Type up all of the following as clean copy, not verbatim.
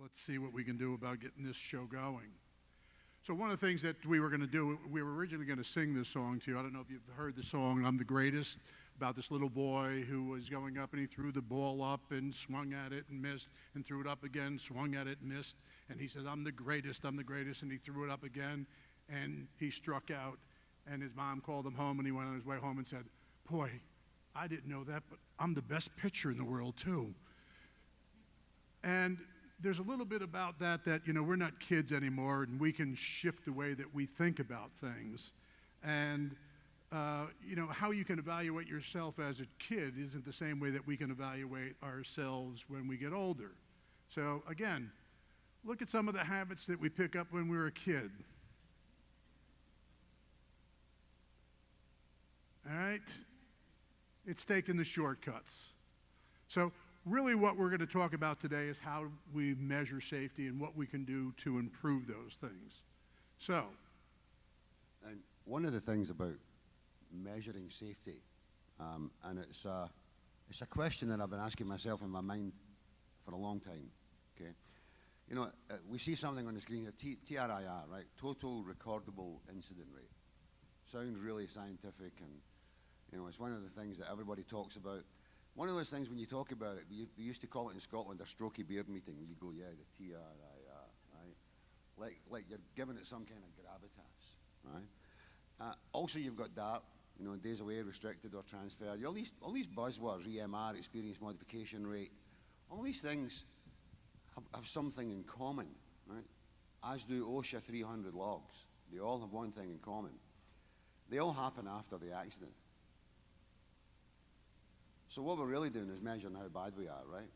let's see what we can do about getting this show going. So one of the things that we were going to do, we were originally going to sing this song to you. I don't know if you've heard the song, I'm the Greatest, about this little boy who was going up and he threw the ball up and swung at it and missed and threw it up again, swung at it and missed. And he said, I'm the greatest, and he threw it up again and he struck out. And his mom called him home and he went on his way home and said, boy, I didn't know that, but I'm the best pitcher in the world too. And there's a little bit about that, you know, we're not kids anymore and we can shift the way that we think about things. And, you know, how you can evaluate yourself as a kid isn't the same way that we can evaluate ourselves when we get older. So, again, look at some of the habits that we pick up when we were a kid. All right? It's taking the shortcuts. So, really what we're going to talk about today is how we measure safety and what we can do to improve those things. So. And one of the things about measuring safety, and it's a question that I've been asking myself in my mind for a long time, okay? You know, we see something on the screen here, TRIR, right? Total Recordable Incident Rate. Sounds really scientific, and, you know, it's one of the things that everybody talks about. One of those things when you talk about it, we used to call it in Scotland a strokey beard meeting. You go, yeah, the TRIR, right? Like you're giving it some kind of gravitas, right? Also, you've got DART, you know, days away, restricted or transferred. All these buzzwords, EMR, experience modification rate, all these things have something in common, right? As do OSHA 300 logs. They all have one thing in common. They all happen after the accident. So what we're really doing is measuring how bad we are, right?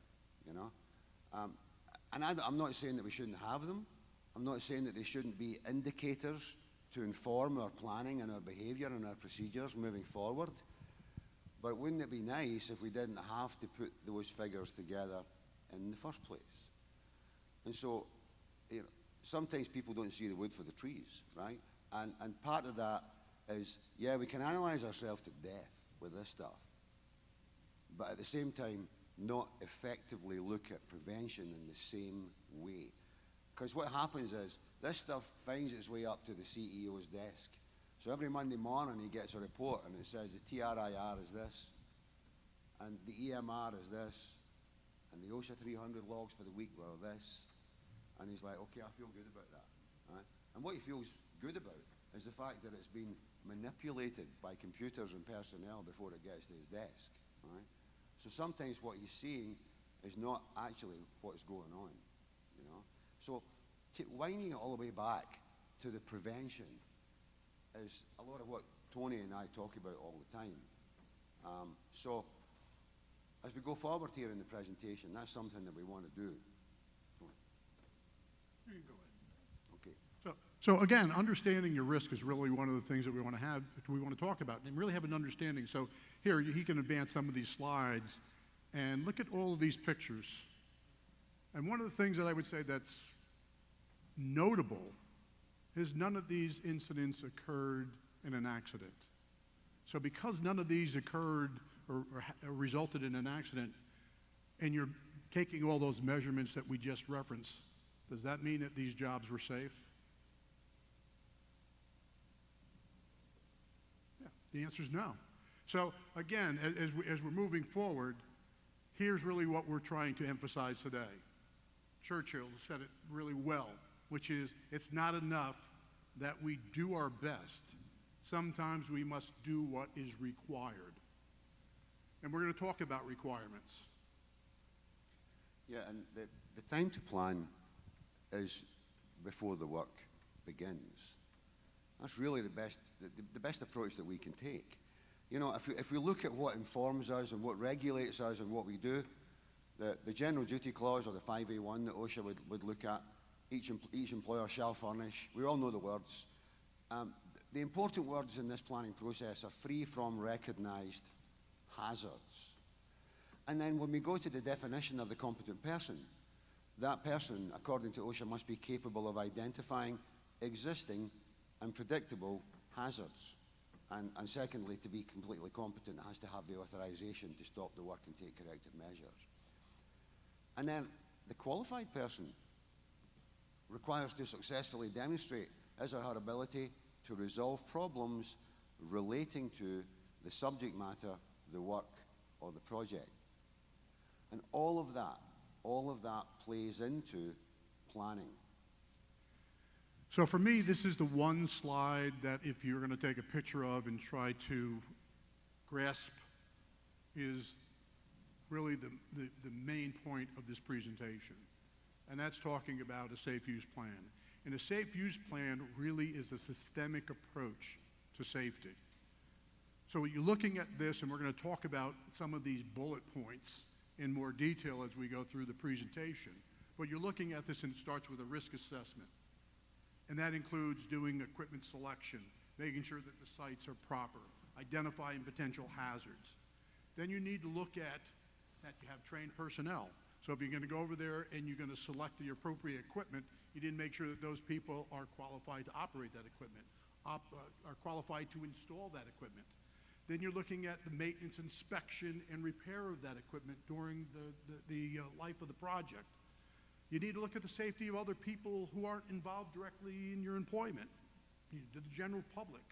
You know? And I'm not saying that we shouldn't have them. I'm not saying that they shouldn't be indicators to inform our planning and our behavior and our procedures moving forward. But wouldn't it be nice if we didn't have to put those figures together in the first place? And so, you know, sometimes people don't see the wood for the trees, right? And part of that is, yeah, we can analyze ourselves to death with this stuff, but at the same time, not effectively look at prevention in the same way. Because what happens is, this stuff finds its way up to the CEO's desk. So every Monday morning he gets a report and it says the TRIR is this, and the EMR is this, and the OSHA 300 logs for the week were this. And he's like, okay, I feel good about that, right? And what he feels good about is the fact that it's been manipulated by computers and personnel before it gets to his desk, right? So sometimes what he's seeing is not actually what's going on, you know? So winding it all the way back to the prevention is a lot of what Tony and I talk about all the time. So as we go forward here in the presentation, that's something that we want to do. You can go ahead. Okay. So again, understanding your risk is really one of the things that we want to talk about, and really have an understanding. So here, he can advance some of these slides, and look at all of these pictures. And one of the things that I would say that's notable is none of these incidents occurred in an accident. So because none of these occurred or resulted in an accident, and you're taking all those measurements that we just referenced, does that mean that these jobs were safe? Yeah, the answer is no. So again, as we're moving forward, here's really what we're trying to emphasize today. Churchill said it really well, which is, it's not enough that we do our best. Sometimes we must do what is required. And we're going to talk about requirements. Yeah, and the time to plan is before the work begins. That's really the best approach that we can take. You know, if we look at what informs us and what regulates us and what we do, the general duty clause, or the 5A1 that OSHA would look at, each employer shall furnish. We all know the words. The important words in this planning process are free from recognized hazards. And then when we go to the definition of the competent person, that person, according to OSHA, must be capable of identifying existing and predictable hazards. And secondly, to be completely competent, it has to have the authorization to stop the work and take corrective measures. And then the qualified person requires to successfully demonstrate his or her ability to resolve problems relating to the subject matter, the work, or the project. And all of that plays into planning. So for me, this is the one slide that if you're going to take a picture of and try to grasp is really the main point of this presentation. And that's talking about a safe use plan. And a safe use plan really is a systemic approach to safety. So you're looking at this, and we're going to talk about some of these bullet points in more detail as we go through the presentation. But you're looking at this, and it starts with a risk assessment. And that includes doing equipment selection, making sure that the sites are proper, identifying potential hazards. Then you need to look at that you have trained personnel. So if you're going to go over there and you're going to select the appropriate equipment, you need to make sure that those people are qualified to operate that equipment, are qualified to install that equipment. Then you're looking at the maintenance, inspection, and repair of that equipment during the life of the project. You need to look at the safety of other people who aren't involved directly in your employment, the general public.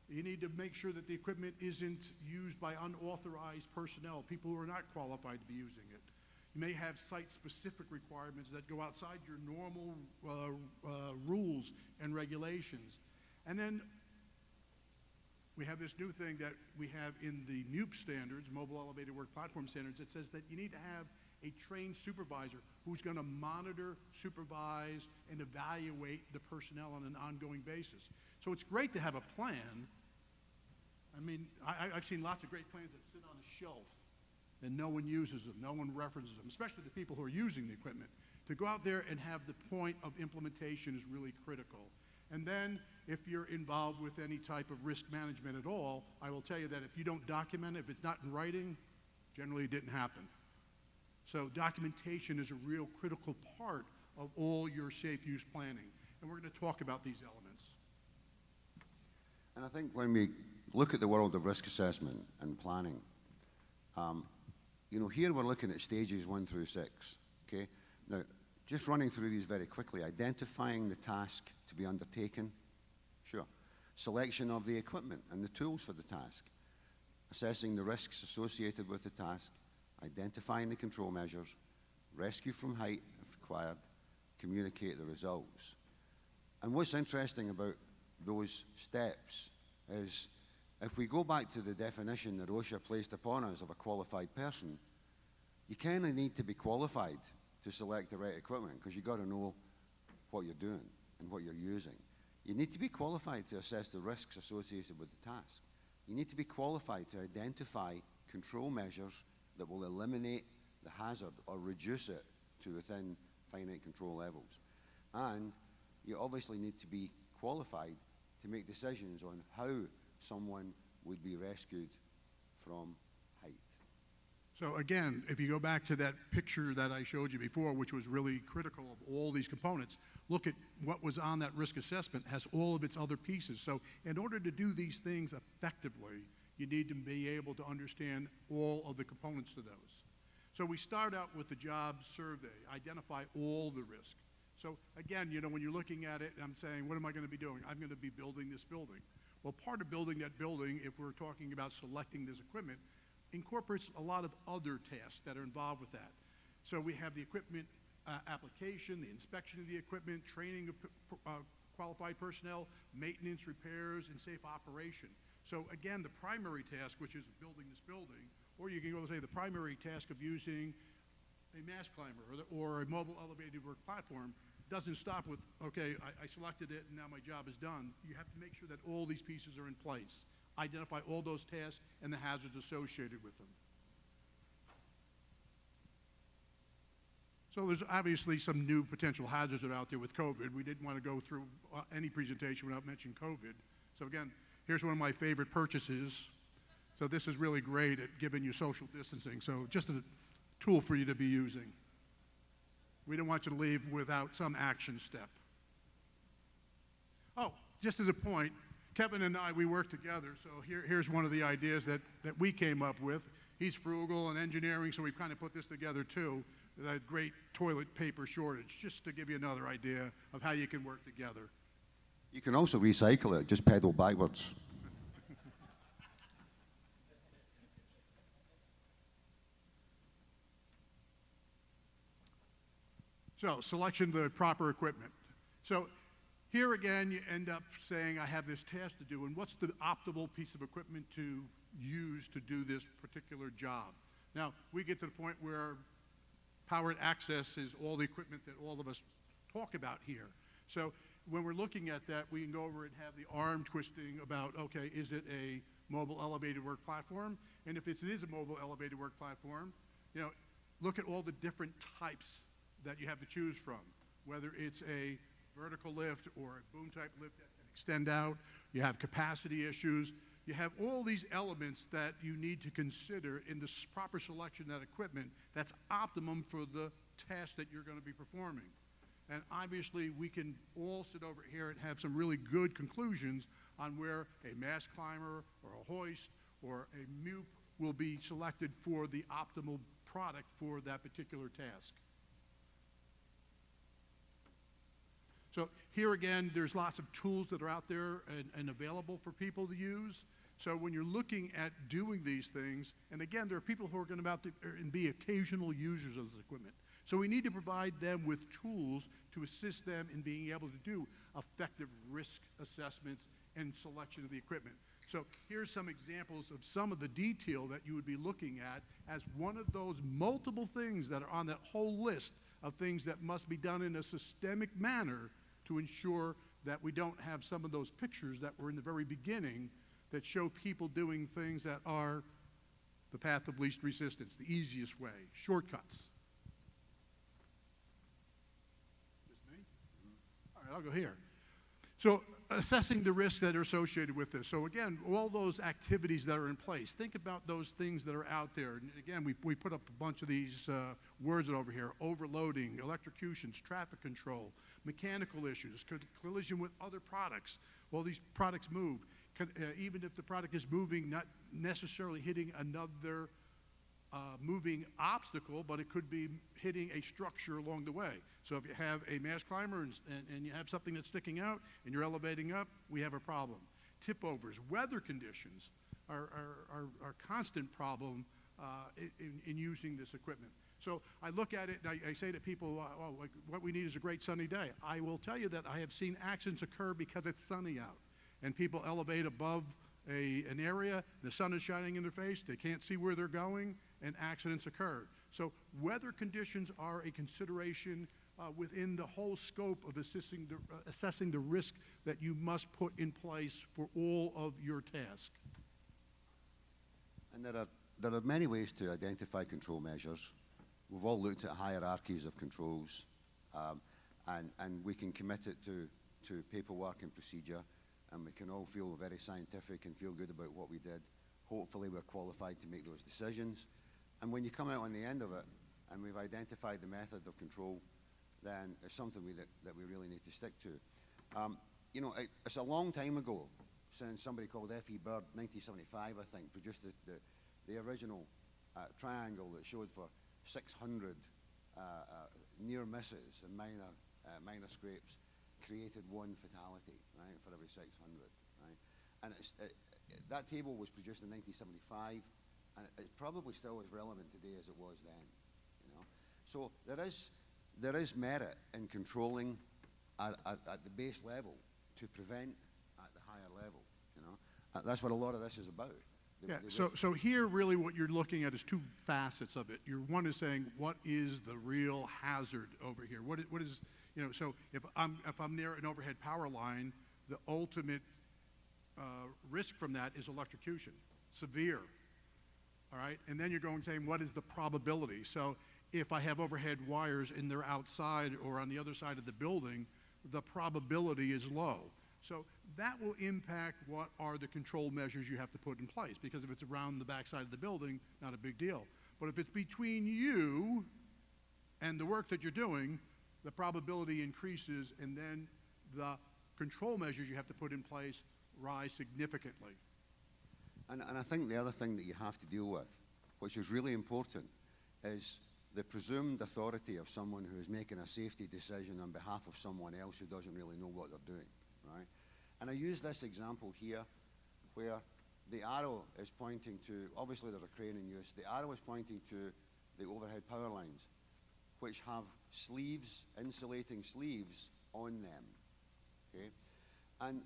You need to make sure that the equipment isn't used by unauthorized personnel, people who are not qualified to be using it. You may have site-specific requirements that go outside your normal rules and regulations. And then we have this new thing that we have in the MEWP standards, Mobile Elevated Work Platform standards, that says that you need to have a trained supervisor who's going to monitor, supervise, and evaluate the personnel on an ongoing basis. So it's great to have a plan. I mean, I've seen lots of great plans that sit on a shelf and no one uses them, no one references them, especially the people who are using the equipment. To go out there and have the point of implementation is really critical. And then if you're involved with any type of risk management at all, I will tell you that if you don't document it, if it's not in writing, generally it didn't happen. So documentation is a real critical part of all your safe use planning. And we're going to talk about these elements. And I think when we look at the world of risk assessment and planning, you know, here we're looking at stages 1 through 6, okay? Now, just running through these very quickly, identifying the task to be undertaken, sure. Selection of the equipment and the tools for the task, assessing the risks associated with the task, identifying the control measures, rescue from height if required, communicate the results. And what's interesting about those steps is if we go back to the definition that OSHA placed upon us of a qualified person, you kind of need to be qualified to select the right equipment because you've got to know what you're doing and what you're using. You need to be qualified to assess the risks associated with the task. You need to be qualified to identify control measures that will eliminate the hazard or reduce it to within finite control levels. And you obviously need to be qualified to make decisions on how someone would be rescued from height. So again, if you go back to that picture that I showed you before, which was really critical of all these components, look at what was on that risk assessment, has all of its other pieces. So in order to do these things effectively, you need to be able to understand all of the components to those. So we start out with the job survey, identify all the risk. So again, you know, when you're looking at it, I'm saying, what am I going to be doing? I'm going to be building this building. Well, part of building that building, if we're talking about selecting this equipment, incorporates a lot of other tasks that are involved with that. So we have the equipment application, the inspection of the equipment, training of qualified personnel, maintenance, repairs, and safe operation. So again, the primary task, which is building this building, or you can go and say the primary task of using a mast climber or a mobile elevated work platform doesn't stop with, okay, I selected it and now my job is done. You have to make sure that all these pieces are in place. Identify all those tasks and the hazards associated with them. So there's obviously some new potential hazards that are out there with COVID. We didn't want to go through any presentation without mentioning COVID. So again, here's one of my favorite purchases. So this is really great at giving you social distancing. So just a tool for you to be using. We don't want you to leave without some action step. Oh, just as a point, Kevin and I, we work together. So here's one of the ideas that we came up with. he's frugal and engineering, so we've kind of put this together too, that great toilet paper shortage, just to give you another idea of how you can work together. You can also recycle it, just pedal backwards. So, selection of the proper equipment. So, here again, you end up saying, I have this task to do, and what's the optimal piece of equipment to use to do this particular job? Now, we get to the point where powered access is all the equipment that all of us talk about here. So, when we're looking at that, we can go over and have the arm twisting about, okay, is it a mobile elevated work platform? And if it is a mobile elevated work platform, you know, look at all the different types that you have to choose from, whether it's a vertical lift or a boom type lift that can extend out. You have capacity issues. You have all these elements that you need to consider in the proper selection of that equipment that's optimum for the task that you're going to be performing. And obviously, we can all sit over here and have some really good conclusions on where a mast climber or a hoist or a MEWP will be selected for the optimal product for that particular task. So here again, there's lots of tools that are out there and available for people to use. So when you're looking at doing these things, and again, there are people who are going to and be occasional users of this equipment. So we need to provide them with tools to assist them in being able to do effective risk assessments and selection of the equipment. So here's some examples of some of the detail that you would be looking at as one of those multiple things that are on that whole list of things that must be done in a systemic manner to ensure that we don't have some of those pictures that were in the very beginning that show people doing things that are the path of least resistance, the easiest way, shortcuts. This me? All right, I'll go here. So assessing the risks that are associated with this. So again, all those activities that are in place, think about those things that are out there. And again, we put up a bunch of these words over here: overloading, electrocutions, traffic control, mechanical issues, collision with other products. Well, these products move. Even if the product is moving, not necessarily hitting another moving obstacle, but it could be hitting a structure along the way. So if you have a mast climber and you have something that's sticking out and you're elevating up, we have a problem. Tip overs, weather conditions are a constant problem in using this equipment. So I look at it and I say to people, oh, like, what we need is a great sunny day. I will tell you that I have seen accidents occur because it's sunny out. And people elevate above an area, the sun is shining in their face, they can't see where they're going, and accidents occur. So weather conditions are a consideration within the whole scope of assessing the risk that you must put in place for all of your tasks. And there are many ways to identify control measures. We've all looked at hierarchies of controls, and we can commit it to paperwork and procedure. And we can all feel very scientific and feel good about what we did. Hopefully we're qualified to make those decisions. And when you come out on the end of it, and we've identified the method of control, then it's something that we really need to stick to. You know, it's a long time ago since somebody called F.E. Bird, 1975, I think, produced the original triangle that showed for 600 near misses and minor scrapes created one fatality, right, for every 600, right? And that table was produced in 1975, and it's probably still as relevant today as it was then, you know? So there is merit in controlling at the base level to prevent at the higher level, you know? That's what a lot of this is about. Yeah, so here really what you're looking at is two facets of it. One is saying, what is the real hazard over here? What is, you know, so if I'm near an overhead power line, the ultimate risk from that is electrocution, severe, all right? And then you're going saying, what is the probability? So if I have overhead wires and they're outside or on the other side of the building, the probability is low. So that will impact what are the control measures you have to put in place, because if it's around the backside of the building, not a big deal. But if it's between you and the work that you're doing, the probability increases, and then the control measures you have to put in place rise significantly. And I think the other thing that you have to deal with which is really important, is the presumed authority of someone who is making a safety decision on behalf of someone else who doesn't really know what they're doing, right? And I use this example here where the arrow is pointing to, obviously there's a crane in use, the arrow is pointing to the overhead power lines, which have sleeves, insulating sleeves on them, okay? And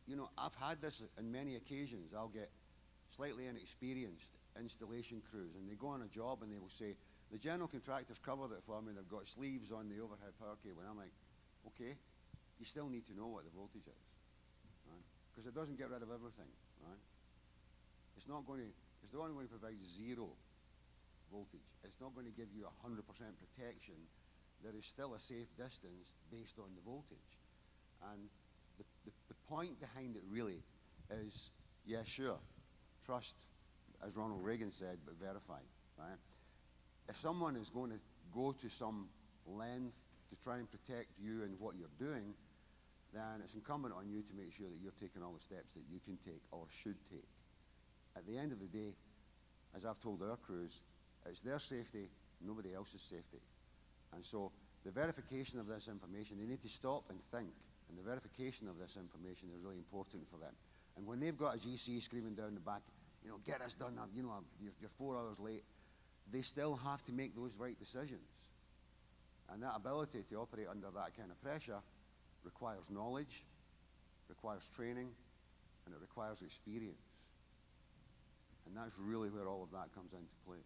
you know, I've had this on many occasions. I'll get slightly inexperienced installation crews, and they go on a job and they will say, the general contractor's covered it for me, they've got sleeves on the overhead power cable. And I'm like, okay, you still need to know what the voltage is, right? Because it doesn't get rid of everything, right? It's only going to provide 0 voltage. It's not going to give you 100% protection. There is still a safe distance based on the voltage. And the point behind it really is, yeah, sure, trust, as Ronald Reagan said, but verify, right? If someone is going to go to some length to try and protect you and what you're doing, then it's incumbent on you to make sure that you're taking all the steps that you can take or should take. At the end of the day, as I've told our crews, it's their safety, nobody else's safety. And so the verification of this information, they need to stop and think. And the verification of this information is really important for them. And when they've got a GC screaming down the back, you know, get us done, you know, you're 4 hours late, they still have to make those right decisions. And that ability to operate under that kind of pressure requires knowledge, requires training, and it requires experience. And that's really where all of that comes into play.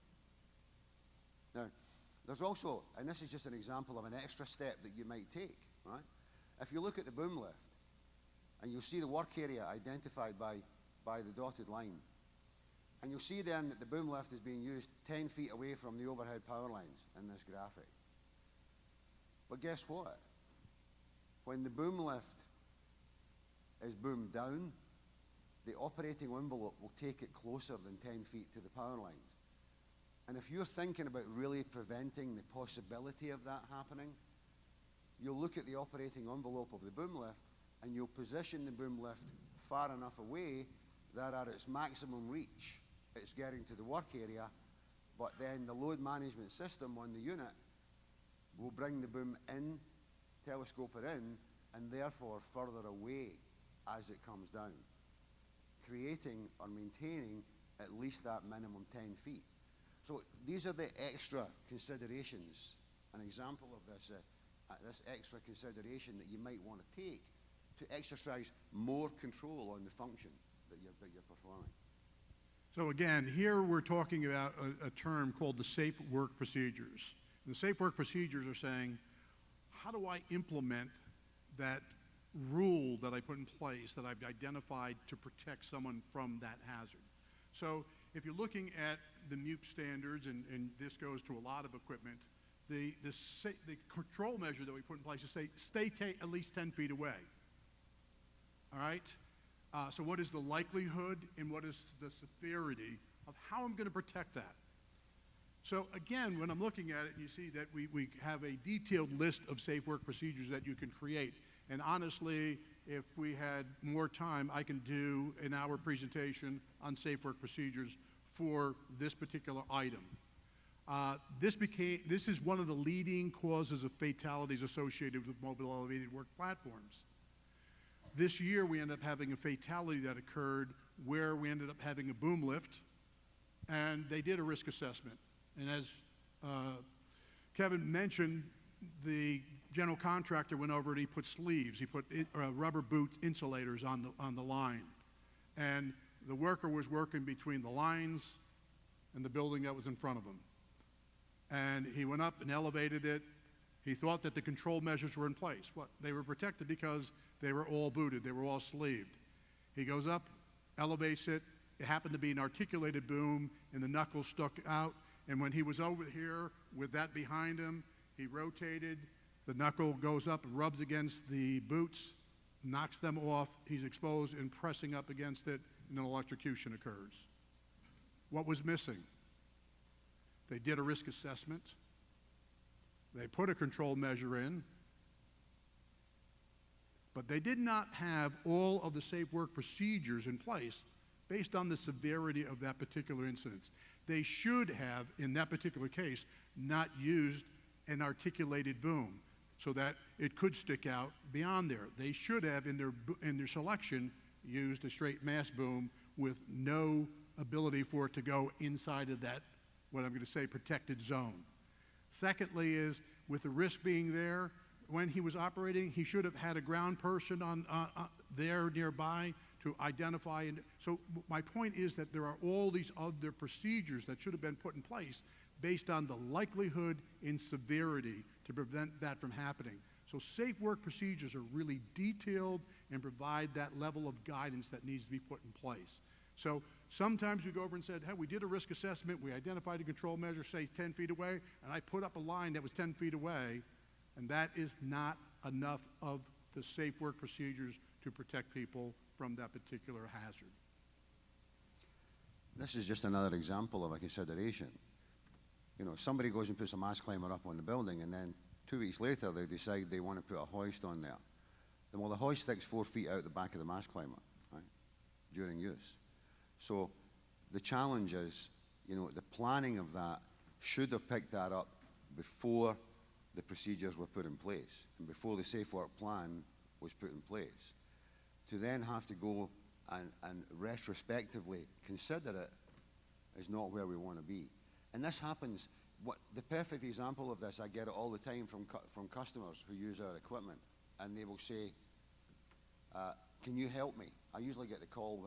Now, there's also, and this is just an example of an extra step that you might take, right? If you look at the boom lift, and you'll see the work area identified by the dotted line, and you'll see then that the boom lift is being used 10 feet away from the overhead power lines in this graphic. But guess what? When the boom lift is boomed down, the operating envelope will take it closer than 10 feet to the power lines. And if you're thinking about really preventing the possibility of that happening, you'll look at the operating envelope of the boom lift and you'll position the boom lift far enough away that at its maximum reach, it's getting to the work area, but then the load management system on the unit will bring the boom in, telescope it in, and therefore further away as it comes down, creating or maintaining at least that minimum 10 feet. So these are the extra considerations, an example of this, this extra consideration that you might want to take to exercise more control on the function that you're performing. So again, here we're talking about a term called the safe work procedures. And the safe work procedures are saying, how do I implement that rule that I put in place that I've identified to protect someone from that hazard? So if you're looking at the MEWP standards, and this goes to a lot of equipment, the control measure that we put in place is say, stay at least 10 feet away. All right? So what is the likelihood and what is the severity of how I'm going to protect that? So again, when I'm looking at it, you see that we have a detailed list of safe work procedures that you can create. And honestly, if we had more time, I can do an hour presentation on safe work procedures for this particular item. This is one of the leading causes of fatalities associated with mobile elevated work platforms. This year, we ended up having a fatality that occurred where we ended up having a boom lift, and they did a risk assessment. And as Kevin mentioned, the general contractor went over and he put sleeves. He put rubber boot insulators on the line. And the worker was working between the lines and the building that was in front of him. And he went up and elevated it. He thought that the control measures were in place. What? They were protected because they were all booted. They were all sleeved. He goes up, elevates it. It happened to be an articulated boom, and the knuckles stuck out. And when he was over here with that behind him, he rotated. The knuckle goes up and rubs against the boots, knocks them off. He's exposed and pressing up against it, and an electrocution occurs. What was missing? They did a risk assessment. They put a control measure in, but they did not have all of the safe work procedures in place based on the severity of that particular incident. They should have, in that particular case, not used an articulated boom so that it could stick out beyond there. They should have, in their selection, used a straight mass boom with no ability for it to go inside of that, what I'm going to say, protected zone. Secondly is, with the risk being there, when he was operating, he should have had a ground person there nearby to identify. And so my point is that there are all these other procedures that should have been put in place based on the likelihood in severity to prevent that from happening. So safe work procedures are really detailed and provide that level of guidance that needs to be put in place. So sometimes we go over and said, hey, we did a risk assessment, we identified a control measure, say 10 feet away, and I put up a line that was 10 feet away, and that is not enough of the safe work procedures to protect people from that particular hazard. This is just another example of a consideration. You know, somebody goes and puts a mast climber up on the building, and then 2 weeks later they decide they want to put a hoist on there. Then, well, the hoist sticks 4 feet out the back of the mast climber, right, during use. So the challenge is, you know, the planning of that should have picked that up before the procedures were put in place and before the safe work plan was put in place. To then have to go and retrospectively consider it is not where we want to be. And this happens, the perfect example of this, I get it all the time from customers who use our equipment, and they will say, can you help me? I usually get the call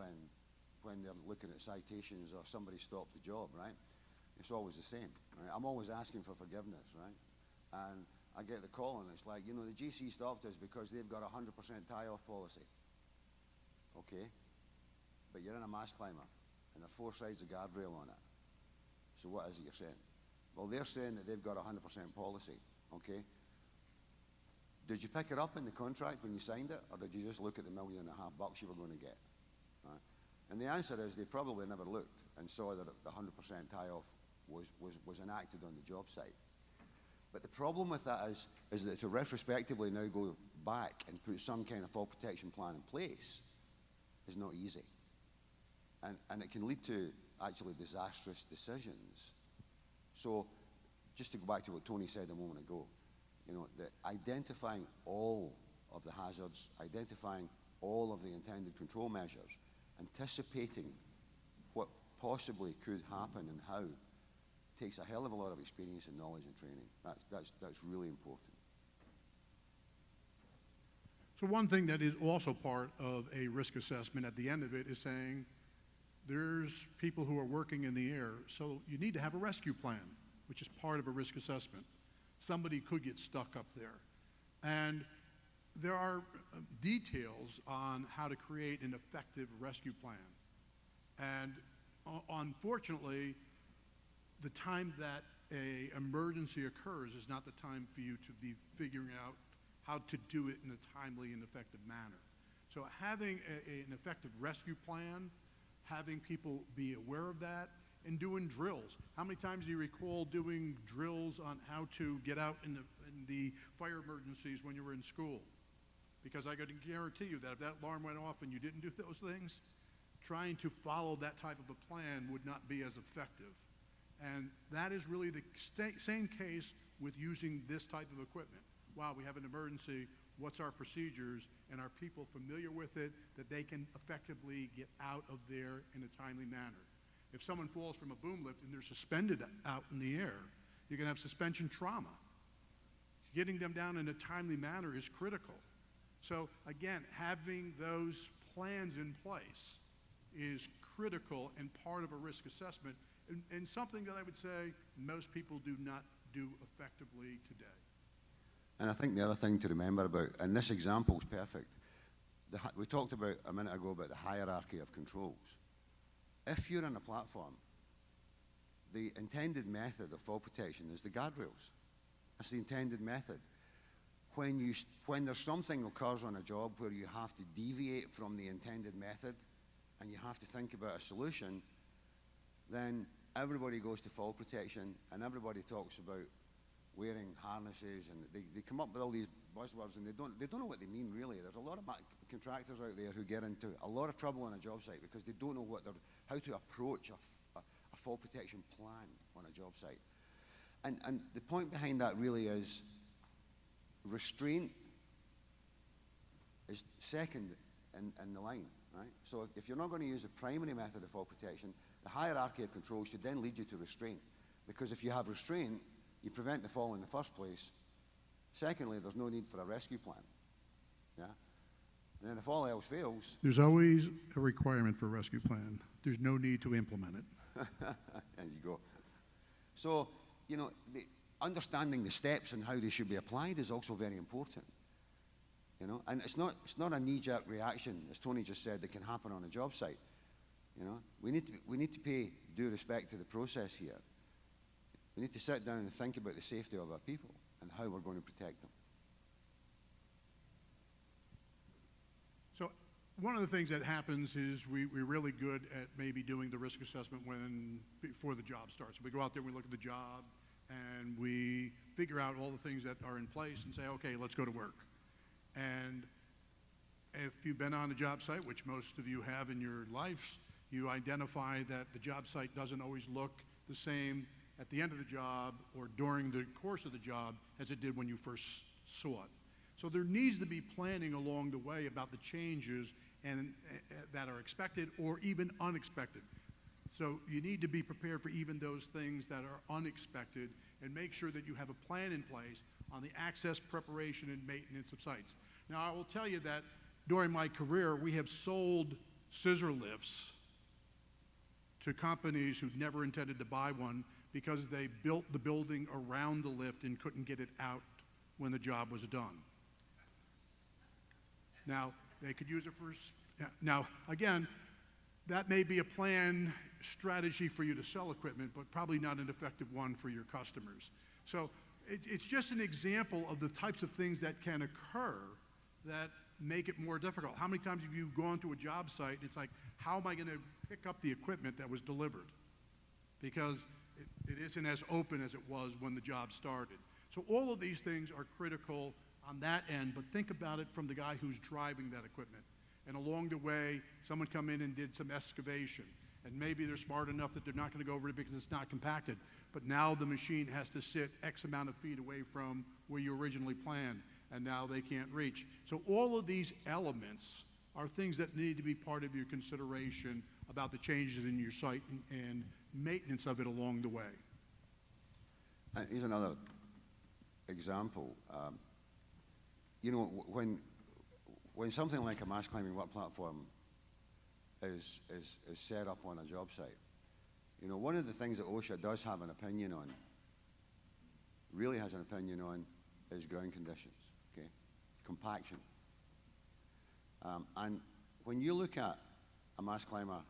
when they're looking at citations or somebody stopped the job, right? It's always the same, right? I'm always asking for forgiveness, right? And I get the call and it's like, you know, the GC stopped us because they've got a 100% tie-off policy. Okay, but you're in a mast climber and there are 4 sides of guardrail on it. So what is it you're saying? Well, they're saying that they've got a 100% policy, okay? Did you pick it up in the contract when you signed it, or did you just look at the $1.5 million you were going to get? Right? And the answer is they probably never looked and saw that the 100% tie-off was enacted on the job site. But the problem with that is that to retrospectively now go back and put some kind of fall protection plan in place is not easy. And it can lead to actually disastrous decisions. So just to go back to what Tony said a moment ago, you know, that identifying all of the hazards, identifying all of the intended control measures, anticipating what possibly could happen and how, takes a hell of a lot of experience and knowledge and training. That's really important. So one thing that is also part of a risk assessment at the end of it is saying there's people who are working in the air, so you need to have a rescue plan, which is part of a risk assessment. Somebody could get stuck up there. And there are details on how to create an effective rescue plan. And unfortunately, the time that an emergency occurs is not the time for you to be figuring out how to do it in a timely and effective manner. So having an effective rescue plan, having people be aware of that, and doing drills. How many times do you recall doing drills on how to get out in the fire emergencies when you were in school? Because I can guarantee you that if that alarm went off and you didn't do those things, trying to follow that type of a plan would not be as effective. And that is really the same case with using this type of equipment. Wow, we have an emergency, what's our procedures, and are people familiar with it that they can effectively get out of there in a timely manner? If someone falls from a boom lift and they're suspended out in the air, you're going to have suspension trauma. Getting them down in a timely manner is critical. So again, having those plans in place is critical and part of a risk assessment, and something that I would say most people do not do effectively today. And I think the other thing to remember about, and this example is perfect, we talked about a minute ago about the hierarchy of controls. If you're on a platform, the intended method of fall protection is the guardrails. That's the intended method. When there's something occurs on a job where you have to deviate from the intended method and you have to think about a solution, then everybody goes to fall protection and everybody talks about wearing harnesses, and they come up with all these buzzwords and they don't know what they mean really. There's a lot of contractors out there who get into a lot of trouble on a job site because they don't know how to approach a fall protection plan on a job site. And the point behind that really is restraint is second in the line, right? So if you're not going to use the primary method of fall protection, the hierarchy of control should then lead you to restraint. Because if you have restraint, you prevent the fall in the first place. Secondly, there's no need for a rescue plan. Yeah? And then if all else fails... There's always a requirement for a rescue plan. There's no need to implement it. There you go. So, you know, understanding the steps and how they should be applied is also very important. You know, and it's not a knee-jerk reaction, as Tony just said, that can happen on a job site. You know, we need to pay due respect to the process here. We need to sit down and think about the safety of our people and how we're going to protect them. So one of the things that happens is we're really good at maybe doing the risk assessment before the job starts. We go out there and we look at the job and we figure out all the things that are in place and say, okay, let's go to work. And if you've been on a job site, which most of you have in your lives, you identify that the job site doesn't always look the same at the end of the job or during the course of the job as it did when you first saw it. So there needs to be planning along the way about the changes that are expected or even unexpected. So you need to be prepared for even those things that are unexpected and make sure that you have a plan in place on the access, preparation, and maintenance of sites. Now, I will tell you that during my career, we have sold scissor lifts to companies who'd never intended to buy one because they built the building around the lift and couldn't get it out when the job was done. Now, they could use it for... Now, again, that may be a plan strategy for you to sell equipment, but probably not an effective one for your customers. So it's just an example of the types of things that can occur that make it more difficult. How many times have you gone to a job site and it's like, how am I going to pick up the equipment that was delivered? Because it isn't as open as it was when the job started. So all of these things are critical on that end, but think about it from the guy who's driving that equipment. And along the way, someone come in and did some excavation. And maybe they're smart enough that they're not going to go over it because it's not compacted. But now the machine has to sit X amount of feet away from where you originally planned, and now they can't reach. So all of these elements are things that need to be part of your consideration about the changes in your site and maintenance of it along the way. And here's another example. You know, when something like a mass climbing work platform is set up on a job site, you know, one of the things that OSHA does have an opinion on, really has an opinion on, is ground conditions, okay? Compaction. And when you look at a mass climber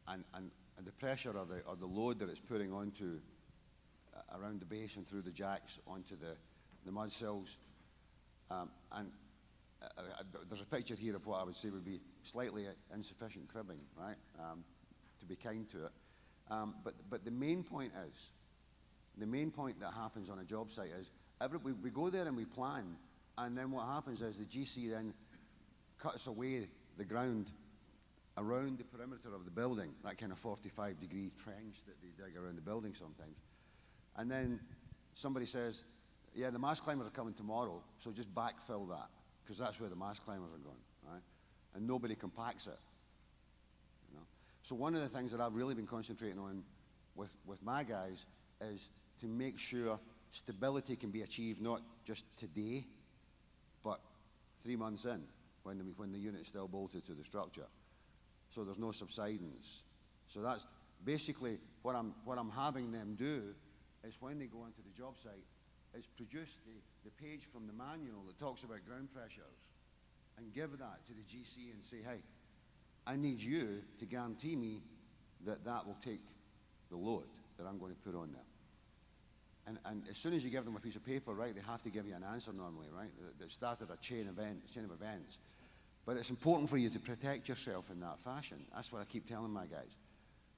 and the pressure or the load that it's putting onto around the base and through the jacks onto the mud sills, there's a picture here of what I would say would be slightly insufficient cribbing, right, to be kind to it. But the main point that happens on a job site is we go there and we plan, and then what happens is the GC then cuts away the ground around the perimeter of the building, that kind of 45-degree trench that they dig around the building sometimes. And then somebody says, yeah, the mass climbers are coming tomorrow, so just backfill that, because that's where the mass climbers are going, right? And nobody compacts it. You know? So one of the things that I've really been concentrating on with my guys is to make sure stability can be achieved not just today, but 3 months in, when the unit's still bolted to the structure. So there's no subsidence. So that's basically what I'm having them do is when they go onto the job site is produce the page from the manual that talks about ground pressures and give that to the GC and say, hey, I need you to guarantee me that that will take the load that I'm going to put on there. And as soon as you give them a piece of paper, right, they have to give you an answer normally, right? That started a chain of events. But it's important for you to protect yourself in that fashion. That's what I keep telling my guys,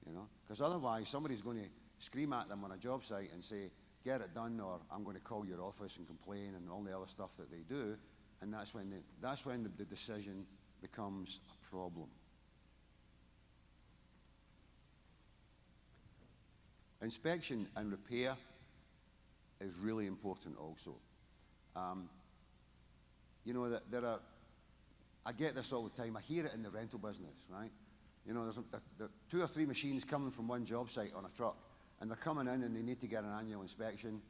you know? Because otherwise, somebody's going to scream at them on a job site and say, get it done, or I'm going to call your office and complain and all the other stuff that they do. And that's when the decision becomes a problem. Inspection and repair is really important also. You know, that I get this all the time. I hear it in the rental business, right? You know, there are 2 or 3 machines coming from one job site on a truck, and they're coming in and they need to get an annual inspection.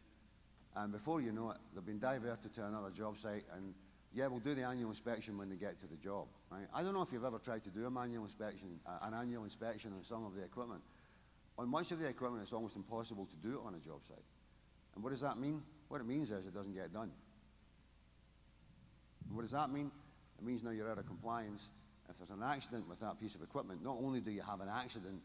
And before you know it, they've been diverted to another job site, and yeah, we'll do the annual inspection when they get to the job, right? I don't know if you've ever tried to do an annual inspection on some of the equipment. On much of the equipment, it's almost impossible to do it on a job site. And what does that mean? What it means is it doesn't get done. And what does that mean? It means now you're out of compliance. If there's an accident with that piece of equipment, not only do you have an accident,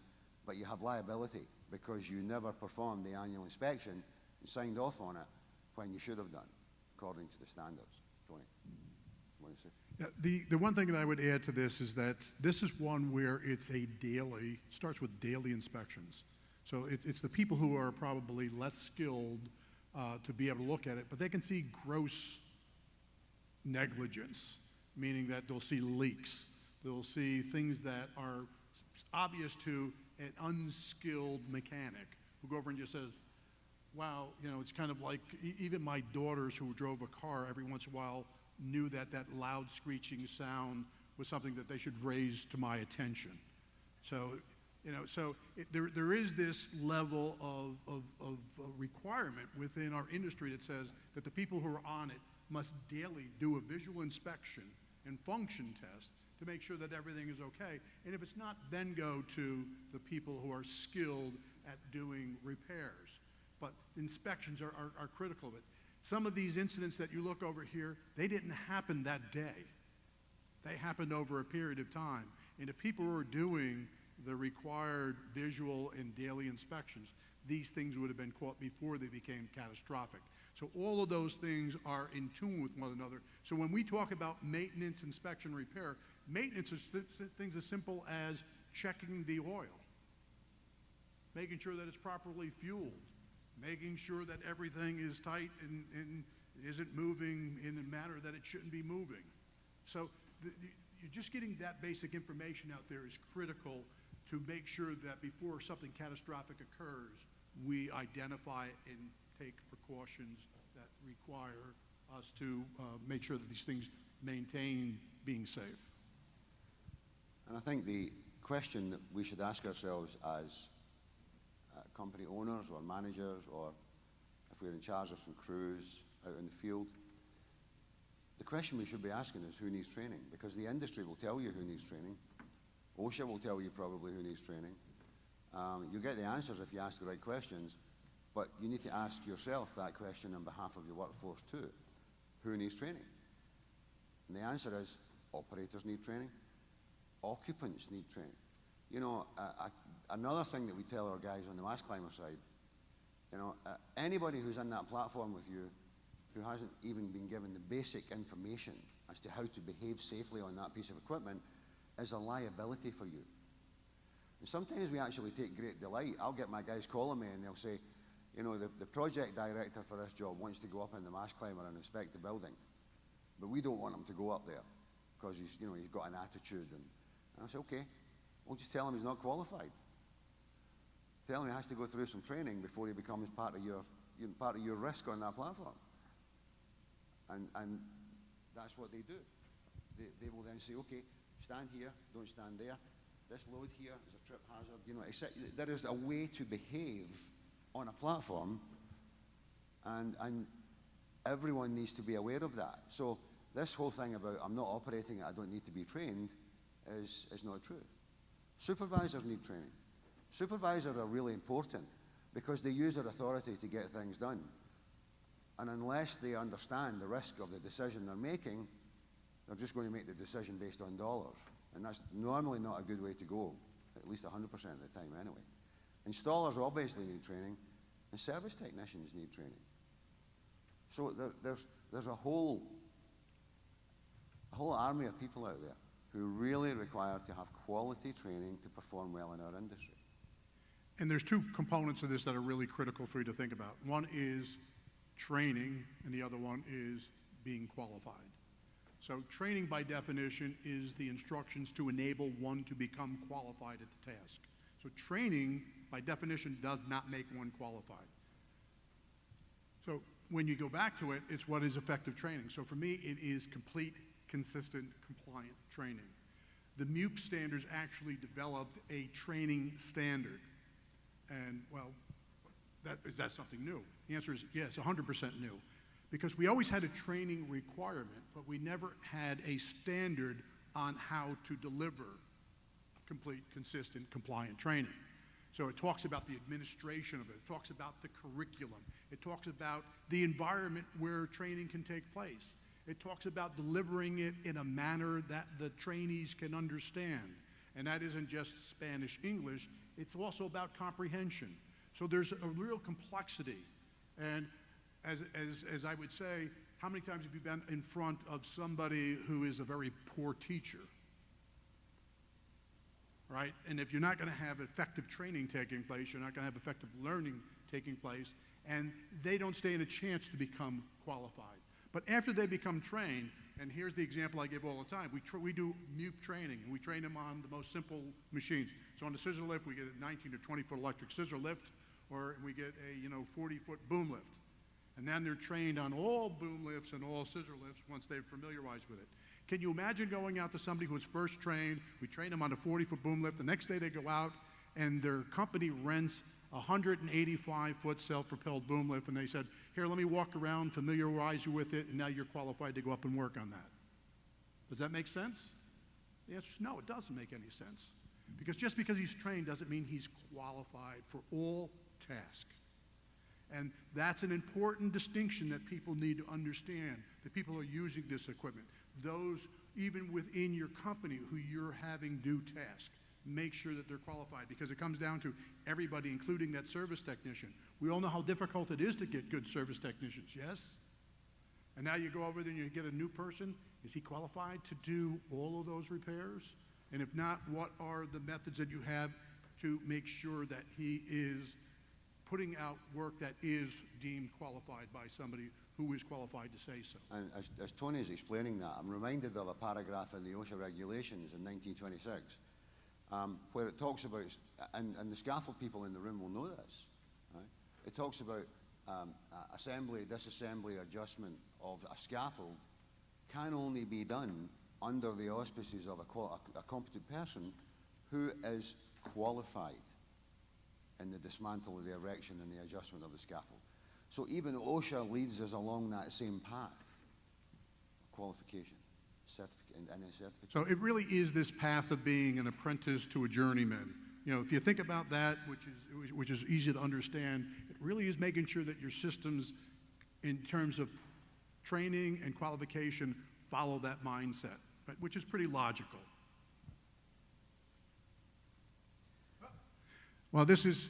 but you have liability because you never performed the annual inspection and signed off on it when you should have done, according to the standards. Tony, what do you say? Yeah, the one thing that I would add to this is that this is one where it's a daily, starts with daily inspections. So it's the people who are probably less skilled to be able to look at it, but they can see gross negligence, meaning that they'll see leaks. They'll see things that are obvious to an unskilled mechanic who go over and just says, wow, you know, it's kind of like even my daughters who drove a car every once in a while knew that that loud screeching sound was something that they should raise to my attention. So, you know, so there is this level of requirement within our industry that says that the people who are on it must daily do a visual inspection and function test to make sure that everything is okay. And if it's not, then go to the people who are skilled at doing repairs. But inspections are critical of it. Some of these incidents that you look over here, they didn't happen that day. They happened over a period of time. And if people were doing the required visual and daily inspections, these things would have been caught before they became catastrophic. So all of those things are in tune with one another. So when we talk about maintenance, inspection, repair, maintenance is things as simple as checking the oil, making sure that it's properly fueled, making sure that everything is tight and isn't moving in a manner that it shouldn't be moving. So you're just getting that basic information out there is critical to make sure that before something catastrophic occurs, we identify and take precautions that require us to make sure that these things maintain being safe. And I think the question that we should ask ourselves as company owners or managers, or if we're in charge of some crews out in the field, the question we should be asking is who needs training? Because the industry will tell you who needs training. OSHA will tell you probably who needs training. You'll get the answers if you ask the right questions, but you need to ask yourself that question on behalf of your workforce too. Who needs training? And the answer is operators need training, occupants need training. You know, another thing that we tell our guys on the mast climber side, you know, anybody who's in that platform with you who hasn't even been given the basic information as to how to behave safely on that piece of equipment is a liability for you. And sometimes we actually take great delight. I'll get my guys calling me and they'll say, you know, the project director for this job wants to go up in the mast climber and inspect the building, but we don't want him to go up there because he's got an attitude. And I say, okay, we'll just tell him he's not qualified. Tell him he has to go through some training before he becomes part of your risk on that platform. And that's what they do. They will then say, okay, stand here, don't stand there. This load here is a trip hazard. You know, there is a way to behave on a platform, and everyone needs to be aware of that. So this whole thing about I'm not operating it, I don't need to be trained, is not true. Supervisors need training. Supervisors are really important because they use their authority to get things done. And unless they understand the risk of the decision they're making, they're just going to make the decision based on dollars. And that's normally not a good way to go, at least 100% of the time anyway. Installers obviously need training, and service technicians need training. So there's a whole army of people out there who really require to have quality training to perform well in our industry. And there's 2 components of this that are really critical for you to think about. One is training, and the other one is being qualified. So training by definition is the instructions to enable one to become qualified at the task. So training by definition does not make one qualified. So when you go back to it, it's what is effective training. So for me, it is complete, consistent, compliant training. The MEWP standards actually developed a training standard. And well, is that something new? The answer is yes, 100% new. Because we always had a training requirement, but we never had a standard on how to deliver complete, consistent, compliant training. So it talks about the administration of it. It talks about the curriculum. It talks about the environment where training can take place. It talks about delivering it in a manner that the trainees can understand. And that isn't just Spanish, English. It's also about comprehension. So there's a real complexity. And as I would say, how many times have you been in front of somebody who is a very poor teacher? Right? And if you're not going to have effective training taking place, you're not going to have effective learning taking place, and they don't stand a chance to become qualified. But after they become trained, and here's the example I give all the time, we do MEWP training, and we train them on the most simple machines. So on the scissor lift, we get a 19 or 20-foot electric scissor lift, or we get a 40-foot boom lift. And then they're trained on all boom lifts and all scissor lifts once they're familiarized with it. Can you imagine going out to somebody who was first trained, we train them on a 40-foot boom lift, the next day they go out and their company rents a 185-foot self-propelled boom lift, and they said, here, let me walk around, familiarize you with it, and now you're qualified to go up and work on that. Does that make sense? The answer is no, it doesn't make any sense. Because just because he's trained doesn't mean he's qualified for all tasks. And that's an important distinction that people need to understand, that people are using this equipment. Those, even within your company who you're having do tasks, make sure that they're qualified, because it comes down to everybody, including that service technician. We all know how difficult it is to get good service technicians, yes? And now you go over there and you get a new person. Is he qualified to do all of those repairs? And if not, what are the methods that you have to make sure that he is putting out work that is deemed qualified by somebody who is qualified to say so? And as Tony is explaining that, I'm reminded of a paragraph in the OSHA regulations in 1926, where it talks about, and the scaffold people in the room will know this, right? It talks about assembly, disassembly, adjustment of a scaffold can only be done under the auspices of a competent person who is qualified in the dismantle, the erection, and the adjustment of the scaffold. So even OSHA leads us along that same path, qualification, and then certification. So it really is this path of being an apprentice to a journeyman. You know, if you think about that, which is easy to understand, it really is making sure that your systems, in terms of training and qualification, follow that mindset, right, which is pretty logical. Well, this is,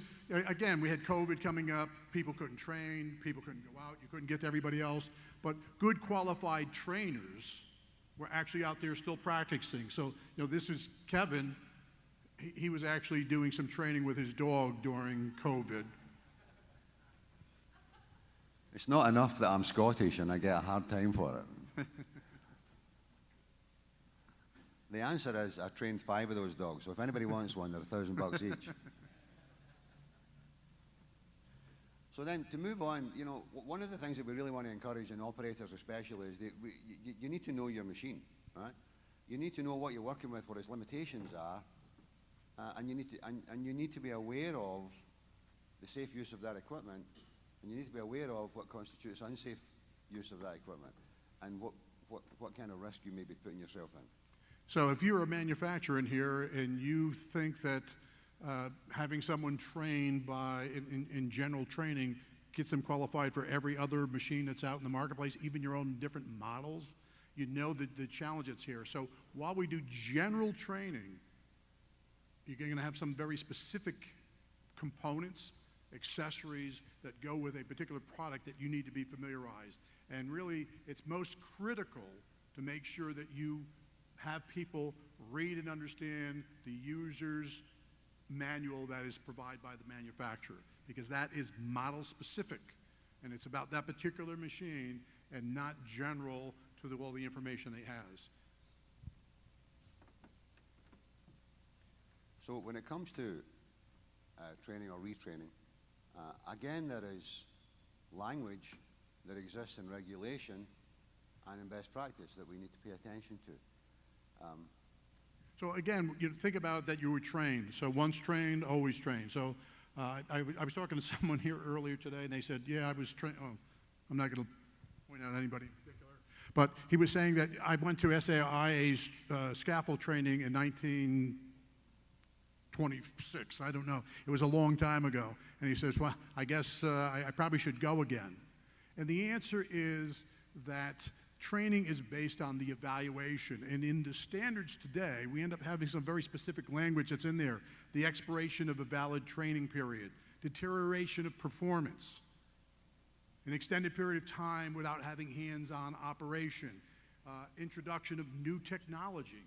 again, we had COVID coming up. People couldn't train. People couldn't go out. You couldn't get to everybody else. But good qualified trainers were actually out there still practicing. So, you know, this is Kevin. He was actually doing some training with his dog during COVID. It's not enough that I'm Scottish and I get a hard time for it. The answer is I trained 5 of those dogs. So if anybody wants one, they're $1,000 each. So then, to move on, you know, one of the things that we really want to encourage in operators especially is that you need to know your machine, right? You need to know what you're working with, what its limitations are, and you need to be aware of the safe use of that equipment, and you need to be aware of what constitutes unsafe use of that equipment, and what kind of risk you may be putting yourself in. So if you're a manufacturer in here and you think that having someone trained in general training gets them qualified for every other machine that's out in the marketplace, even your own different models, you know the challenge that's here. So while we do general training, you're going to have some very specific components, accessories that go with a particular product that you need to be familiarized. And really, it's most critical to make sure that you have people read and understand the user's manual that is provided by the manufacturer, because that is model specific, and it's about that particular machine and not general to all the information he has. So when it comes to training or retraining, again, there is language that exists in regulation and in best practice that we need to pay attention to. So again, you think about it that you were trained. So once trained, always trained. So I was talking to someone here earlier today, and they said, yeah, I was trained. Oh, I'm not going to point out anybody in particular. But he was saying that I went to SAIA's scaffold training in 1926. I don't know. It was a long time ago. And he says, well, I guess I probably should go again. And the answer is that training is based on the evaluation. And in the standards today, we end up having some very specific language that's in there. The expiration of a valid training period, deterioration of performance, an extended period of time without having hands-on operation, introduction of new technology,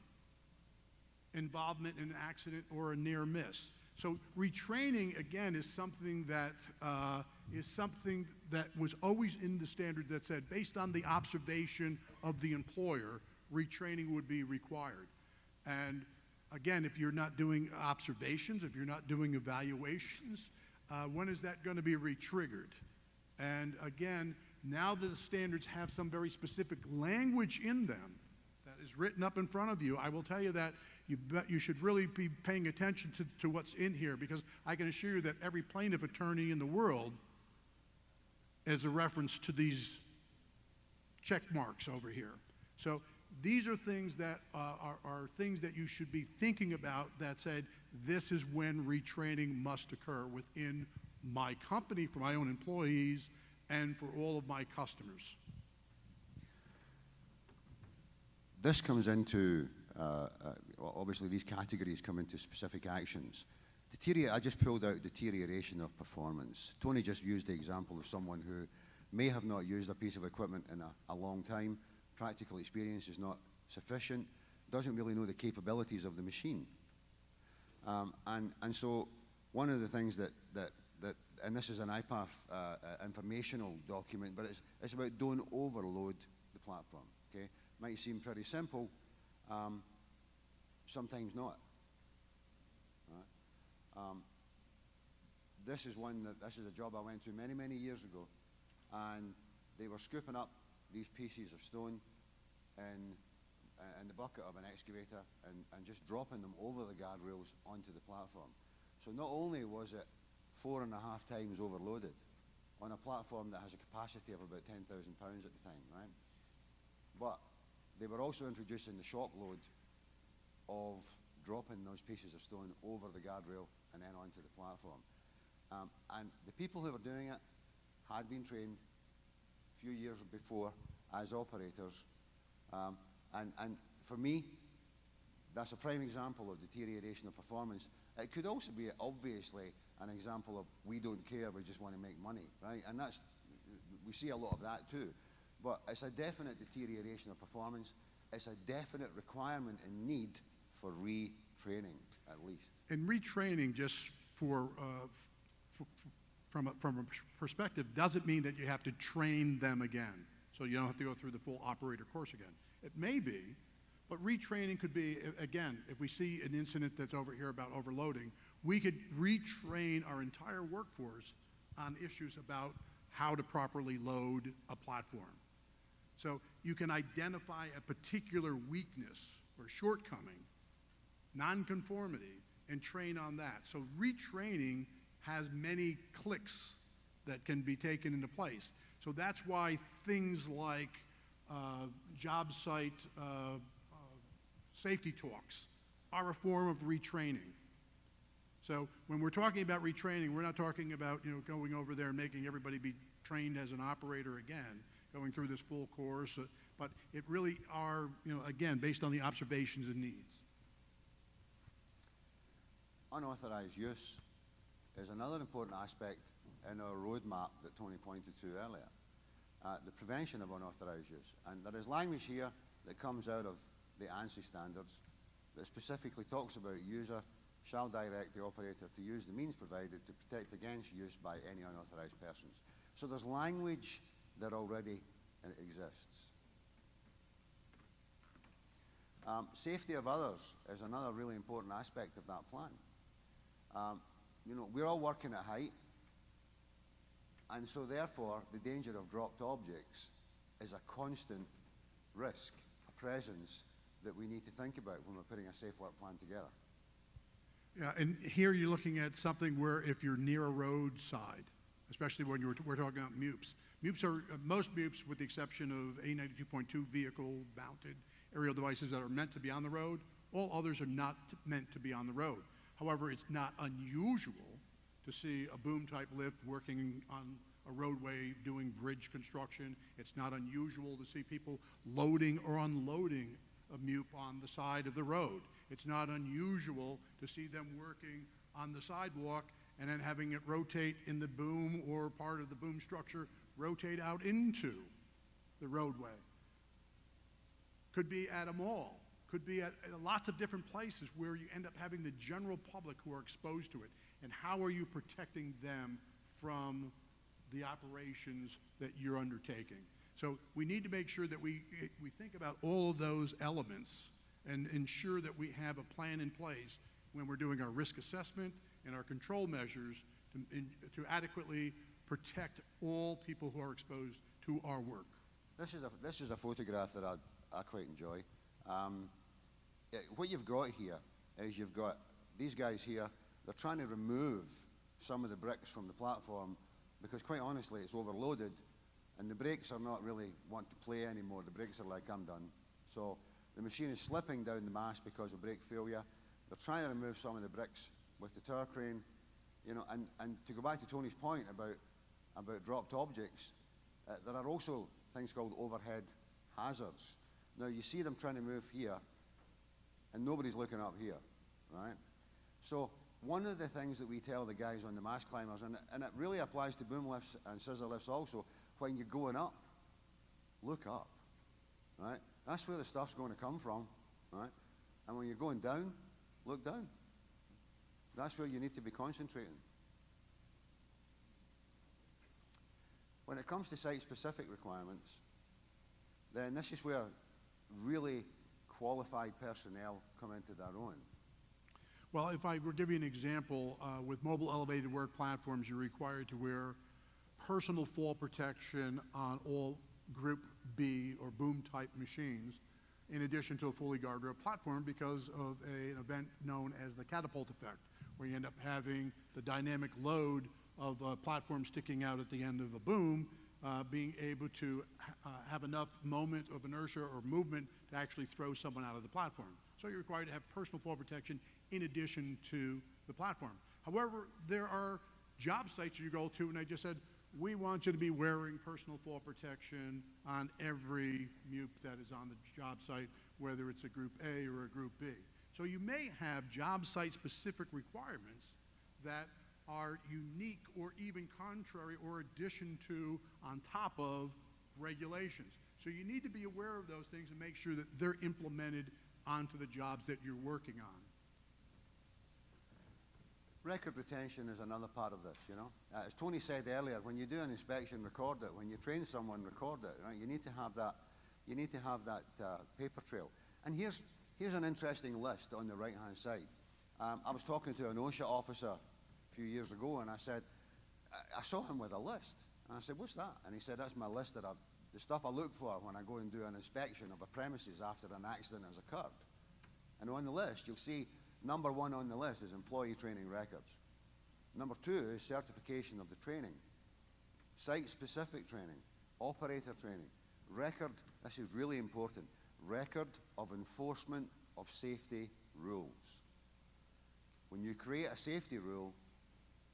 involvement in an accident or a near miss. So retraining, again, is something that was always in the standard that said, based on the observation of the employer, retraining would be required. And again, if you're not doing observations, if you're not doing evaluations, when is that going to be re-triggered? And again, now that the standards have some very specific language in them that is written up in front of you, I will tell you that you should really be paying attention to what's in here, because I can assure you that every plaintiff attorney in the world is a reference to these check marks over here. So these are things that are things that you should be thinking about that said, this is when retraining must occur within my company, for my own employees, and for all of my customers. This comes into, obviously these categories come into specific actions. I just pulled out deterioration of performance. Tony just used the example of someone who may have not used a piece of equipment in a long time, practical experience is not sufficient, doesn't really know the capabilities of the machine. And so one of the things that and this is an IPAF informational document, but it's about don't overload the platform, okay? Might seem pretty simple, sometimes not. This is a job I went to many, many years ago, and they were scooping up these pieces of stone in the bucket of an excavator and just dropping them over the guardrails onto the platform. So not only was it 4.5 times overloaded on a platform that has a capacity of about 10,000 pounds at the time, right? But they were also introducing the shock load of dropping those pieces of stone over the guardrail and then onto the platform. And the people who were doing it had been trained a few years before as operators. And for me, that's a prime example of deterioration of performance. It could also be, obviously, an example of we don't care, we just want to make money, right? And we see a lot of that too. But it's a definite deterioration of performance. It's a definite requirement and need for retraining, at least. And retraining, just from a perspective, doesn't mean that you have to train them again. So you don't have to go through the full operator course again. It may be, but retraining could be, again, if we see an incident that's over here about overloading, we could retrain our entire workforce on issues about how to properly load a platform. So you can identify a particular weakness or shortcoming, nonconformity, and train on that. So retraining has many clicks that can be taken into place. So that's why things like job site safety talks are a form of retraining. So when we're talking about retraining, we're not talking about going over there and making everybody be trained as an operator again, going through this full course, but it really are, again, based on the observations and needs. Unauthorized use is another important aspect in our roadmap that Tony pointed to earlier. The prevention of unauthorized use. And there is language here that comes out of the ANSI standards that specifically talks about user shall direct the operator to use the means provided to protect against use by any unauthorized persons. So there's language that already exists. Safety of others is another really important aspect of that plan. You know, we're all working at height, and so therefore the danger of dropped objects is a constant risk, a presence that we need to think about when we're putting a safe work plan together. Yeah, and here you're looking at something where if you're near a roadside, especially when we're talking about MEWPs. MEWPs are, most MEWPs, with the exception of A92.2 vehicle-mounted aerial devices that are meant to be on the road, all others are not meant to be on the road. However, it's not unusual to see a boom-type lift working on a roadway doing bridge construction. It's not unusual to see people loading or unloading a MEWP on the side of the road. It's not unusual to see them working on the sidewalk and then having it rotate in the boom or part of the boom structure, rotate out into the roadway. Could be at a mall, could be at lots of different places where you end up having the general public who are exposed to it. And how are you protecting them from the operations that you're undertaking? So we need to make sure that we think about all of those elements and ensure that we have a plan in place when we're doing our risk assessment and our control measures to adequately protect all people who are exposed to our work. This is a photograph that I quite enjoy. What you've got here is you've got these guys here. They're trying to remove some of the bricks from the platform because, quite honestly, it's overloaded, and the brakes are not really want to play anymore. The brakes are like, I'm done. So the machine is slipping down the mast because of brake failure. They're trying to remove some of the bricks with the tower crane, you know. And to go back to Tony's point about dropped objects, there are also things called overhead hazards. Now you see them trying to move here, and nobody's looking up here, right? So one of the things that we tell the guys on the mast climbers, and it really applies to boom lifts and scissor lifts also, when you're going up, look up, right? That's where the stuff's going to come from, right? And when you're going down, look down. That's where you need to be concentrating. When it comes to site-specific requirements, then this is where really qualified personnel come into their own. Well, if I were to give you an example, with mobile elevated work platforms, you're required to wear personal fall protection on all Group B or boom type machines, in addition to a fully guardrail platform because of an event known as the catapult effect, where you end up having the dynamic load of a platform sticking out at the end of a boom, being able to have enough moment of inertia or movement to actually throw someone out of the platform. So you're required to have personal fall protection in addition to the platform. However, there are job sites you go to, and they just said, we want you to be wearing personal fall protection on every MEWP that is on the job site, whether it's a Group A or a Group B. So you may have job site-specific requirements that are unique or even contrary or addition to, on top of, regulations. So you need to be aware of those things and make sure that they're implemented onto the jobs that you're working on. Record retention is another part of this, you know. As Tony said earlier, when you do an inspection, record it. When you train someone, record it, right? You need to have that paper trail. And here's an interesting list on the right-hand side. I was talking to an OSHA officer a few years ago, and I said, I saw him with a list. And I said, what's that? And he said, that's my list of the stuff I look for when I go and do an inspection of a premises after an accident has occurred. And on the list, you'll see number one on the list is employee training records. Number two is certification of the training, site-specific training, operator training, record, this is really important, record of enforcement of safety rules. When you create a safety rule,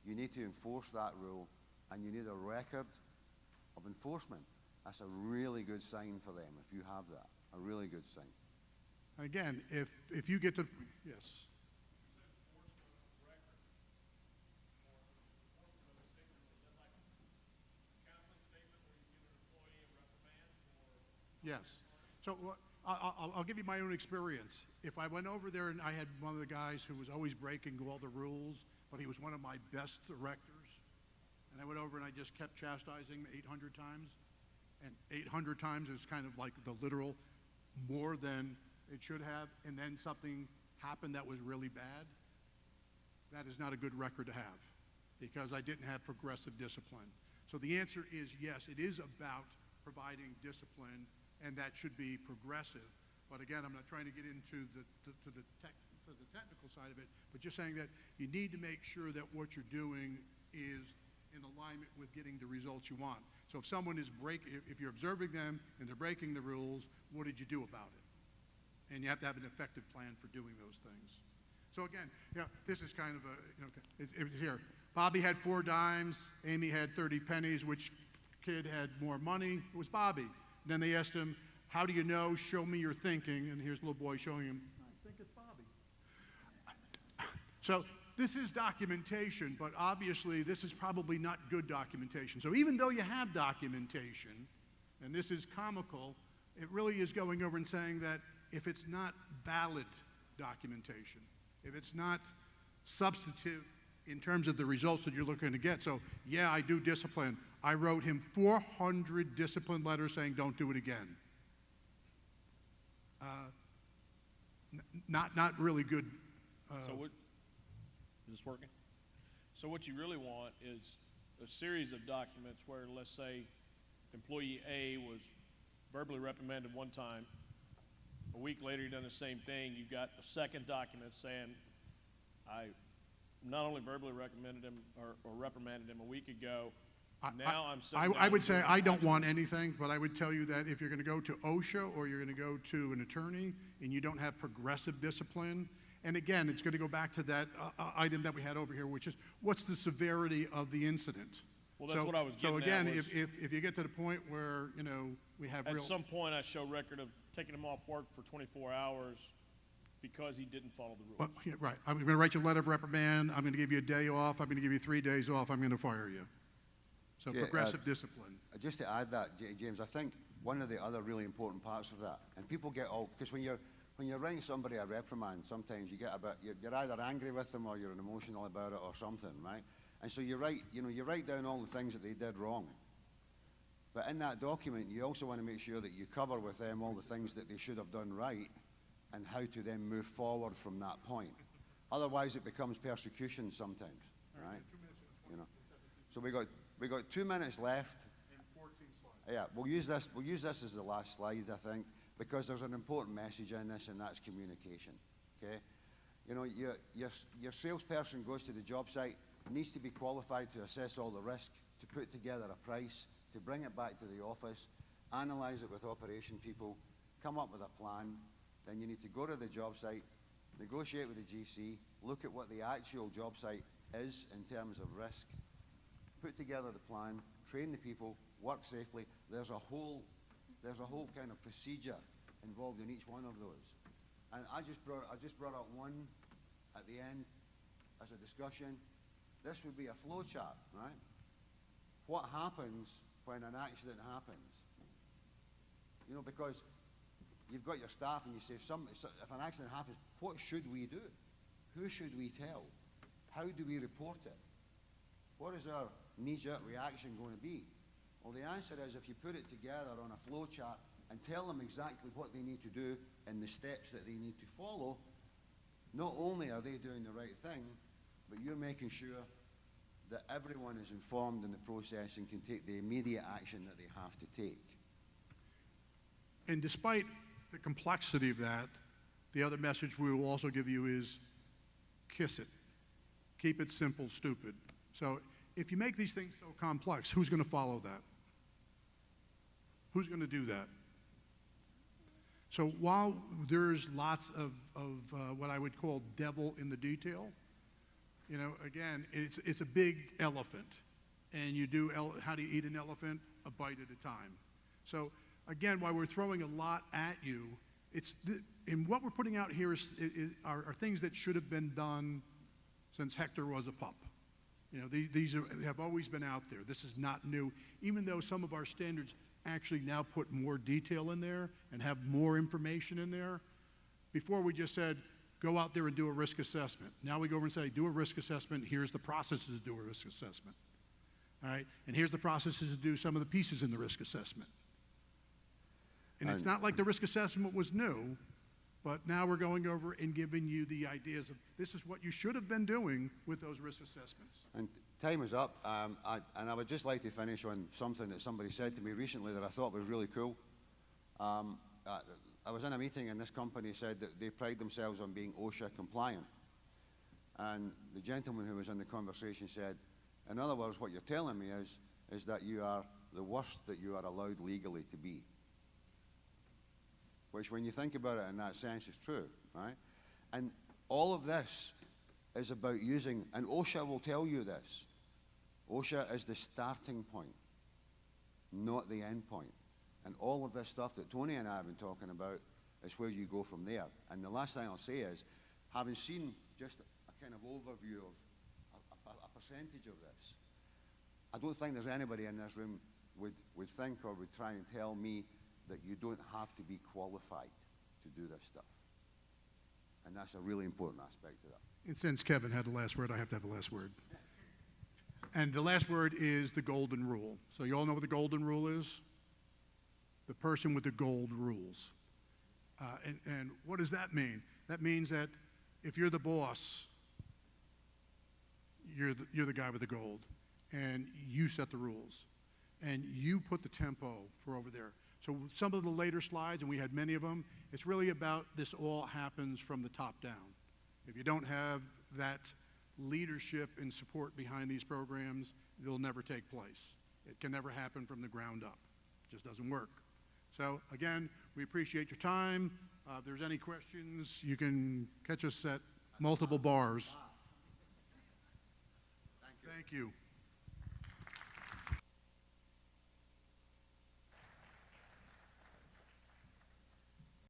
you need to enforce that rule, and you need a record of enforcement. That's a really good sign for them if you have that, a really good sign. Again, if you get to, yes. Yes. So I'll give you my own experience. If I went over there and I had one of the guys who was always breaking all the rules, but he was one of my best directors, and I went over and I just kept chastising him 800 times, and 800 times is kind of like the literal more than it should have, and then something happened that was really bad, that is not a good record to have, because I didn't have progressive discipline. So the answer is yes, it is about providing discipline, and that should be progressive. But again, I'm not trying to get into the technical side of it, but just saying that you need to make sure that what you're doing is in alignment with getting the results you want. So if someone is if you're observing them and they're breaking the rules, what did you do about it? And you have to have an effective plan for doing those things. So again, this is kind of a, it's here. Bobby had 4 dimes, Amy had 30 pennies, which kid had more money? It was Bobby. And then they asked him, how do you know? Show me your thinking. And here's the little boy showing him, I think it's Bobby. So this is documentation, but obviously this is probably not good documentation. So even though you have documentation, and this is comical, it really is going over and saying that if it's not valid documentation, if it's not substantive in terms of the results that you're looking to get. So yeah, I do discipline. I wrote him 400 discipline letters saying don't do it again. Not really good. So what, is this working? So what you really want is a series of documents where, let's say, employee A was verbally reprimanded one time. A week later, you've done the same thing. You've got a second document saying, I not only verbally recommended him or reprimanded him a week ago, I would say I don't want anything, but I would tell you that if you're going to go to OSHA or you're going to go to an attorney and you don't have progressive discipline, and again, it's going to go back to that item that we had over here, which is what's the severity of the incident? Well, that's what I was getting at. So again, was, if you get to the point where, we have at some point I show record of taking him off work for 24 hours because he didn't follow the rules. Well, yeah, right. I'm going to write you a letter of reprimand. I'm going to give you a day off. I'm going to give you 3 days off. I'm going to fire you. So progressive discipline. Just to add that, James, I think one of the other really important parts of that, and people get all, because when you're writing somebody a reprimand, sometimes you get a bit, you're either angry with them or you're emotional about it or something, right? And so you write down all the things that they did wrong. But in that document, you also want to make sure that you cover with them all the things that they should have done right and how to then move forward from that point. Otherwise, it becomes persecution sometimes, right? So we got 2 minutes left. And 14 slides. Yeah, we'll use this as the last slide, I think, because there's an important message in this, and that's communication. Okay, your salesperson goes to the job site, needs to be qualified to assess all the risk, to put together a price, to bring it back to the office, analyze it with operation people, come up with a plan. Then you need to go to the job site, negotiate with the GC, look at what the actual job site is in terms of risk, put together the plan, train the people, work safely. There's a whole kind of procedure involved in each one of those. And I just brought out one at the end as a discussion. This would be a flow chart, right? What happens when an accident happens? Because you've got your staff and you say, if an accident happens, what should we do? Who should we tell? How do we report it? What is our knee-jerk reaction going to be? Well, the answer is if you put it together on a flow chart and tell them exactly what they need to do and the steps that they need to follow, not only are they doing the right thing, but you're making sure that everyone is informed in the process and can take the immediate action that they have to take. And despite the complexity of that, the other message we will also give you is kiss it. Keep it simple, stupid. So if you make these things so complex, who's going to follow that? Who's going to do that? So while there's lots of what I would call devil in the detail, again, it's a big elephant. And you do, how do you eat an elephant? A bite at a time. So again, while we're throwing a lot at you, and what we're putting out here are things that should have been done since Hector was a pup. These have always been out there. This is not new, even though some of our standards actually now put more detail in there and have more information in there. Before we just said, go out there and do a risk assessment. Now we go over and say, do a risk assessment. Here's the processes to do a risk assessment. All right? And here's the processes to do some of the pieces in the risk assessment. And it's not like the risk assessment was new, But now we're going over and giving you the ideas of this is what you should have been doing with those risk assessments. And time is up, and I would just like to finish on something that somebody said to me recently that I thought was really cool. I was in a meeting and this company said that they pride themselves on being OSHA compliant. And the gentleman who was in the conversation said, in other words, what you're telling me is that you are the worst that you are allowed legally to be. Which, when you think about it in that sense, is true, right? And all of this is about using, and OSHA will tell you this, OSHA is the starting point, not the end point. And all of this stuff that Tony and I have been talking about is where you go from there. And the last thing I'll say is, having seen just a kind of overview of a percentage of this, I don't think there's anybody in this room would think or would try and tell me that you don't have to be qualified to do this stuff. And that's a really important aspect of that. And since Kevin had the last word, I have to have the last word. And the last word is the golden rule. So you all know what the golden rule is? The person with the gold rules. And what does that mean? That means that if you're the boss, you're the guy with the gold, and you set the rules, and you put the tempo for over there. So some of the later slides, and we had many of them, it's really about this all happens from the top down. If you don't have that leadership and support behind these programs, they'll never take place. It can never happen from the ground up. It just doesn't work. So again, we appreciate your time. If there's any questions, you can catch us at multiple bars. Thank you. Thank you.